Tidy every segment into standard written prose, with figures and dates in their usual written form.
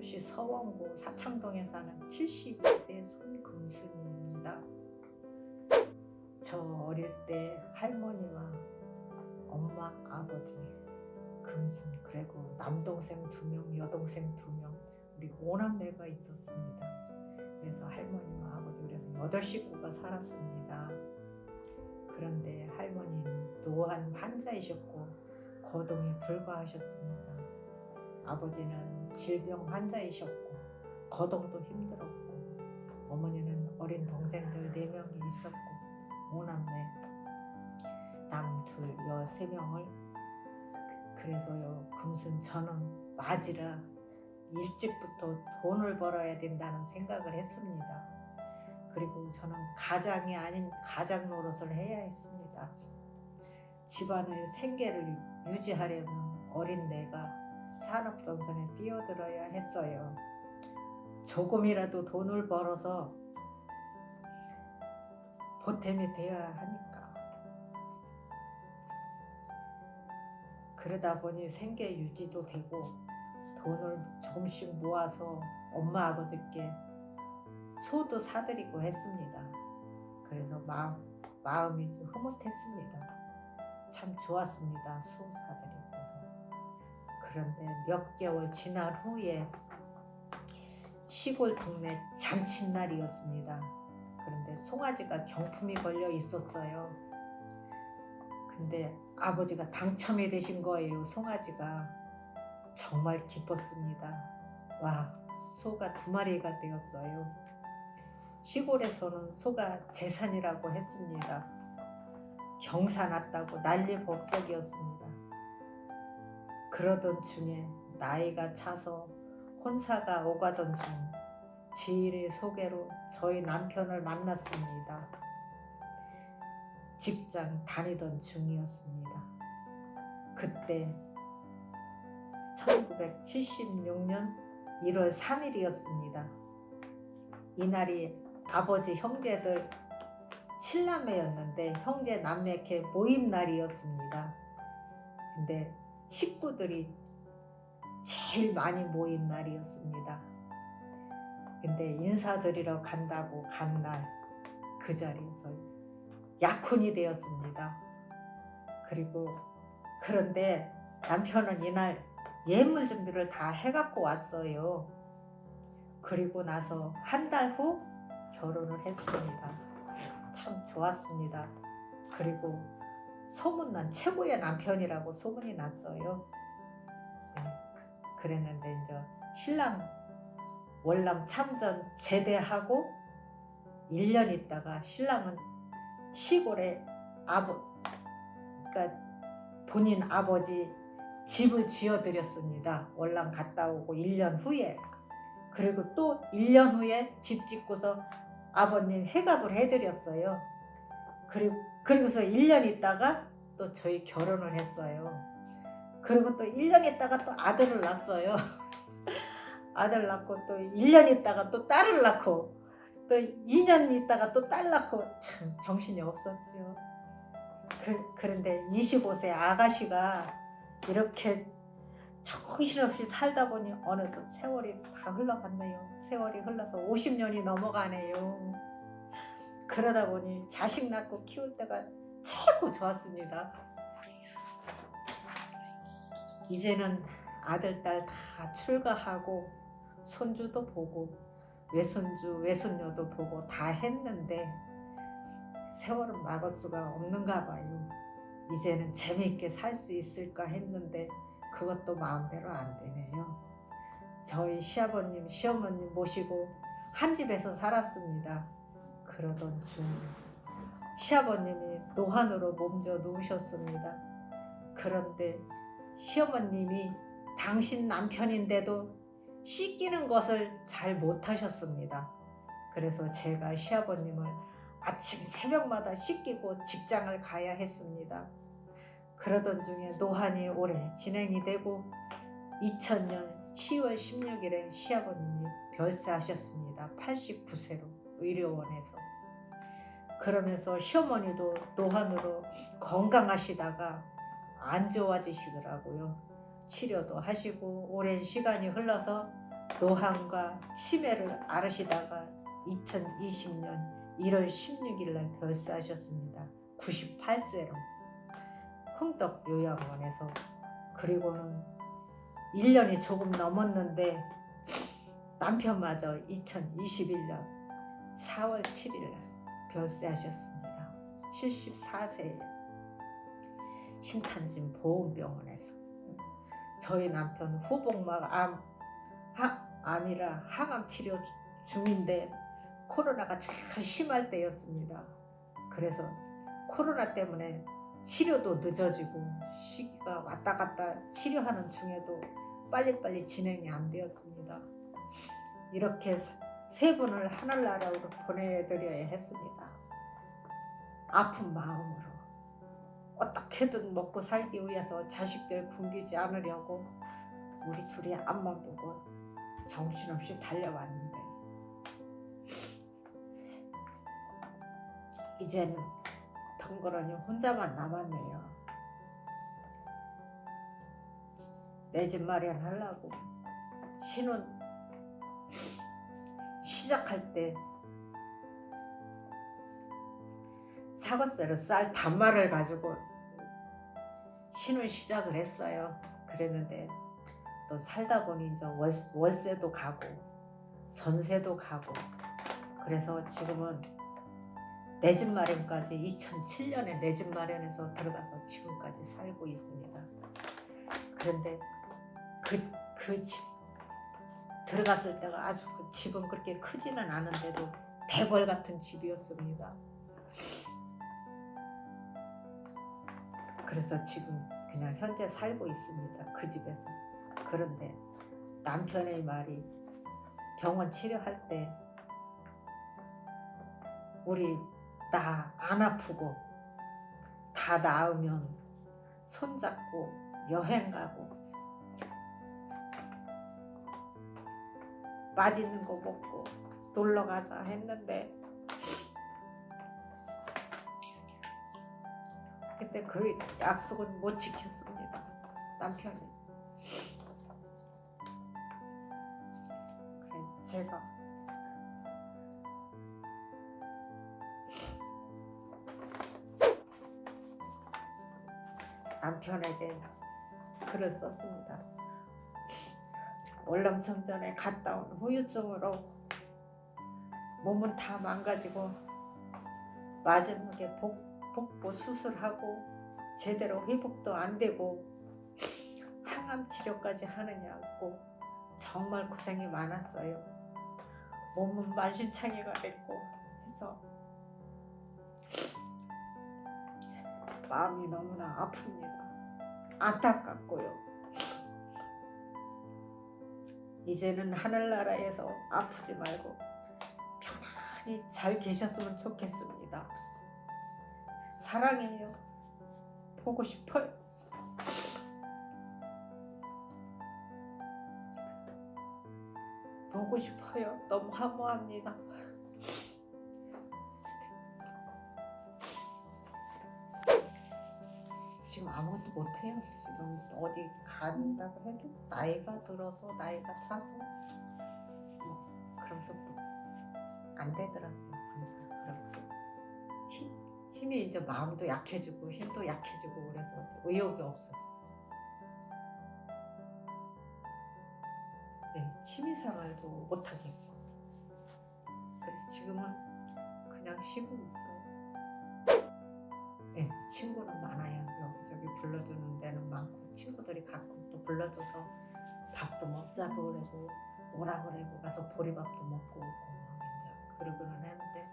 서울시 서원구 사창동에 사는 72세 손금순입니다. 저 어릴 때 할머니와 엄마, 아버지 금순, 그리고 남동생 2명, 여동생 2명, 우리 5남매가 있었습니다. 그래서 할머니와 아버지, 그래서 8식구가 살았습니다. 그런데 할머니는 노안 환자이셨고 거동이 불가하셨습니다. 아버지는 질병 환자이셨고 거동도 힘들었고, 어머니는 어린 동생들 4명이 있었고 5남매, 남 2, 여 3명을. 그래서요, 금순 저는 맞이라 일찍부터 돈을 벌어야 된다는 생각을 했습니다. 그리고 저는 가장이 아닌 가장 노릇을 해야 했습니다. 집안의 생계를 유지하려면 어린 내가 산업전선에 뛰어들어야 했어요. 조금이라도 돈을 벌어서 보탬이 되어야 하니까. 그러다 보니 생계 유지도 되고 돈을 조금씩 모아서 엄마 아버지께 소도 사드리고 했습니다. 그래서 마음이 좀 흐뭇했습니다. 참 좋았습니다. 소 사드리고서. 그런데 몇 개월 지난 후에 시골 동네 잔칫날이었습니다. 그런데 송아지가 경품이 걸려 있었어요. 근데 아버지가 당첨이 되신 거예요. 송아지가. 정말 기뻤습니다. 와, 소가 2마리가 되었어요. 시골에서는 소가 재산이라고 했습니다. 경사 났다고 난리법석이었습니다. 그러던 중에 나이가 차서 혼사가 오가던 중 지인의 소개로 저희 남편을 만났습니다. 직장 다니던 중이었습니다. 그때 1976년 1월 3일이었습니다. 이날이 아버지 형제들 7남매였는데 형제 남매께 모임 날이었습니다. 근데 식구들이 제일 많이 모인 날이었습니다. 근데 인사드리러 간다고 간 날 그 자리에서 약혼이 되었습니다. 그런데 남편은 이날 예물 준비를 다 해갖고 왔어요. 그리고 나서 한 달 후 결혼을 했습니다. 참 좋았습니다. 그리고 소문난 최고의 남편이라고 소문이 났어요. 네, 그랬는데 이제 신랑 월남 참전 제대하고 1년 있다가 신랑은 시골에 그러니까 본인 아버지 집을 지어드렸습니다. 월남 갔다 오고 1년 후에. 그리고 또 1년 후에 집 짓고서 아버님 해갑을 해드렸어요. 그리고서 1년 있다가 또 저희 결혼을 했어요. 그리고 또 1년 있다가 또 아들을 낳았어요. 아들 낳고 또 1년 있다가 또 딸을 낳고 또 2년 있다가 또 딸 낳고, 참 정신이 없었죠. 그런데 25세 아가씨가 이렇게 정신없이 살다 보니 어느덧 세월이 다 흘러갔네요. 세월이 흘러서 50년이 넘어가네요. 그러다 보니 자식 낳고 키울 때가 최고 좋았습니다. 이제는 아들, 딸 다 출가하고 손주도 보고 외손주, 외손녀도 보고 다 했는데 세월은 막을 수가 없는가 봐요. 이제는 재미있게 살 수 있을까 했는데 그것도 마음대로 안 되네요. 저희 시아버님, 시어머님 모시고 한 집에서 살았습니다. 그러던 중 시아버님이 노환으로 몸져 누우셨습니다. 그런데 시어머님이 당신 남편인데도 씻기는 것을 잘 못하셨습니다. 그래서 제가 시아버님을 아침 새벽마다 씻기고 직장을 가야 했습니다. 그러던 중에 노환이 오래 진행이 되고 2000년 10월 16일에 시아버님이 별세하셨습니다. 89세로 의료원에서. 그러면서 시어머니도 노환으로 건강하시다가 안 좋아지시더라고요. 치료도 하시고 오랜 시간이 흘러서 노환과 치매를 앓으시다가 2020년 1월 16일 날 별세하셨습니다. 98세로 흥덕 요양원에서. 그리고는 1년이 조금 넘었는데 남편마저 2021년 4월 7일 날 별세하셨습니다. 74세에 신탄진 보훈병원에서. 저희 남편 후복막 암이라 항암 치료 중인데 코로나가 참 심할 때였습니다. 그래서 코로나 때문에 치료도 늦어지고 시기가 왔다 갔다 치료하는 중에도 빨리빨리 진행이 안 되었습니다. 이렇게 세 분을 하늘나라로 보내드려야 했습니다. 아픈 마음으로 어떻게든 먹고 살기 위해서 자식들 굶기지 않으려고 우리 둘이 앞만 보고 정신없이 달려왔는데 이제는 덩그러니 혼자만 남았네요. 내 집 마련하려고 신혼 시작할 때 사과세로 쌀 단말을 가지고 신혼 시작을 했어요. 그랬는데 또 살다 보니 이제 월세도 가고 전세도 가고 그래서 지금은 내 집 마련까지 2007년에 내 집 마련해서 들어가서 지금까지 살고 있습니다. 그런데 그 집 들어갔을 때가 아주 그 집은 그렇게 크지는 않은데도 대궐 같은 집이었습니다. 그래서 지금 그냥 현재 살고 있습니다. 그 집에서. 그런데 남편의 말이 병원 치료할 때 우리 나 안 아프고 다 나으면 손잡고 여행 가고 맛있는 거 먹고 놀러 가자 했는데 그때 그 약속은 못 지켰습니다. 남편이. 그래 제가 남편에게 글을 썼습니다. 월남청전에 갔다 온 후유증으로 몸은 다 망가지고 마지막에 복부 수술하고 제대로 회복도 안 되고 항암 치료까지 하느냐고 정말 고생이 많았어요. 몸은 만신창이가 됐고 해서 마음이 너무나 아픕니다. 안타깝고요. 이제는 하늘나라에서 아프지 말고 편안히 잘 계셨으면 좋겠습니다. 사랑해요. 보고 싶어요. 보고 싶어요. 너무 허무합니다. 지금 아무것도 못해요. 지금 어디 간다고 해도 나이가 들어서 나이가 차서 그러면서 안 되더라고요. 그러니까 힘이 이제 마음도 약해지고 힘도 약해지고 그래서 의욕이 없어져. 네, 취미생활도 못하겠고 그래서 지금은 그냥 쉬고 있어요. 네, 친구는 많아요. 여기저기 불러주는 데는 많고 친구들이 가끔 또 불러줘서 밥도 먹자고 그러고 오라 그러고 가서 보리밥도 먹고 오고 이제 그러고는 하는데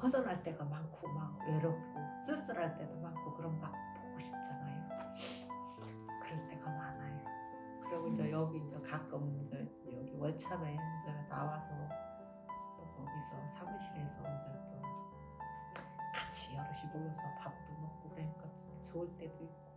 허전할 때가 많고 막 외롭고 쓸쓸할 때도 많고 그럼 막 보고 싶잖아요. 그럴 때가 많아요. 그리고 이제 여기 이제 가끔 이제 여기 월참에 이제 나와서 또 거기서 사무실에서 이제 또 같이 여럿이 모여서 밥도 먹고 그러니까 좀 좋을 때도 있고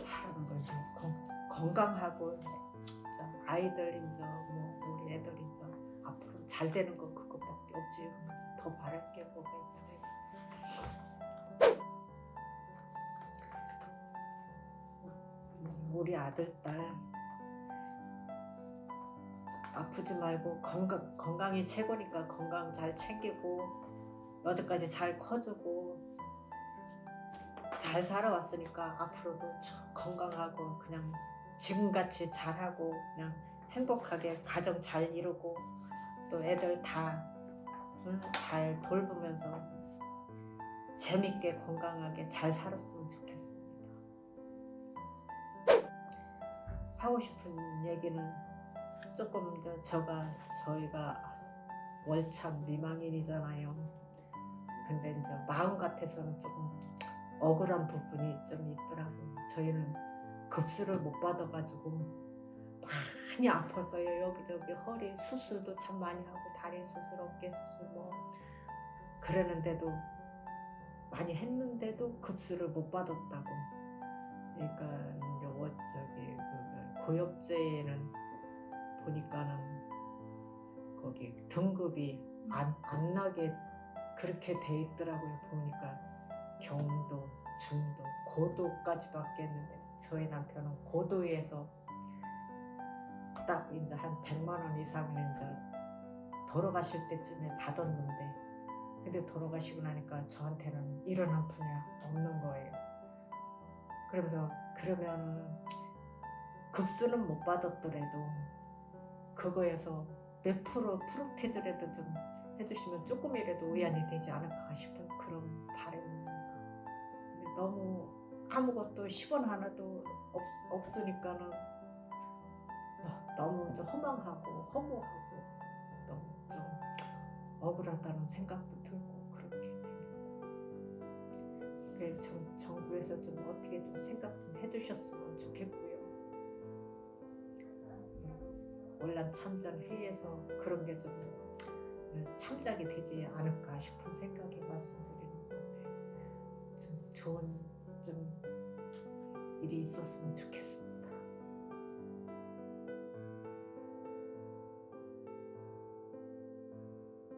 하는 건 좀 건강하고 진짜 아이들 이제 뭐 우리 애들 이제 앞으로 잘 되는 거 그것밖에 없지 더 바랄 게 뭐가 있어요. 우리 아들 딸 아프지 말고 건강이 최고니까 건강 잘 챙기고 여태까지 잘 커주고 잘 살아왔으니까 앞으로도 건강하고 그냥 지금같이 잘하고 그냥 행복하게 가정 잘 이루고 또 애들 다 잘 돌보면서 재밌게 건강하게 잘 살았으면 좋겠습니다. 하고 싶은 얘기는 조금 더 저희가 월참 미망인이잖아요. 근데 이제 마음 같아서는 조금 억울한 부분이 좀 있더라고요. 저희는 급수를 못 받아가지고 많이 아팠어요. 여기저기 허리 수술도 참 많이 하고 다리 수술, 어깨 수술 뭐 그러는데도 많이 했는데도 급수를 못 받았다고. 그러니까 이제 고엽제는 보니까는 거기 등급이 안 나게 그렇게 돼 있더라고요. 보니까 경도, 중도, 고도까지 받겠는데 저희 남편은 고도에서 딱 이제 한 100만 원 이상은 이제 돌아가실 때쯤에 받았는데 근데 돌아가시고 나니까 저한테는 이런 한 푼이 없는 거예요. 그러면서 그러면은 급수는 못 받았더라도 그거에서 몇 프로테이즈라도 좀 해주시면 조금이라도 위안이 되지 않을까 싶은 그런 바람입니다. 근데 너무 아무것도 10원 하나도 없으니까는 너무 좀 허망하고 허무하고 너무 좀 억울하다는 생각도 들고 그렇게 됩니다. 그래서 정부에서 좀 어떻게 좀 생각 좀 해주셨으면 좋겠고요. 온란 참전 회의에서 그런 게 좀 참작이 되지 않을까 싶은 생각이 말씀드리는 건데 좀 좋은 좀 일이 있었으면 좋겠습니다.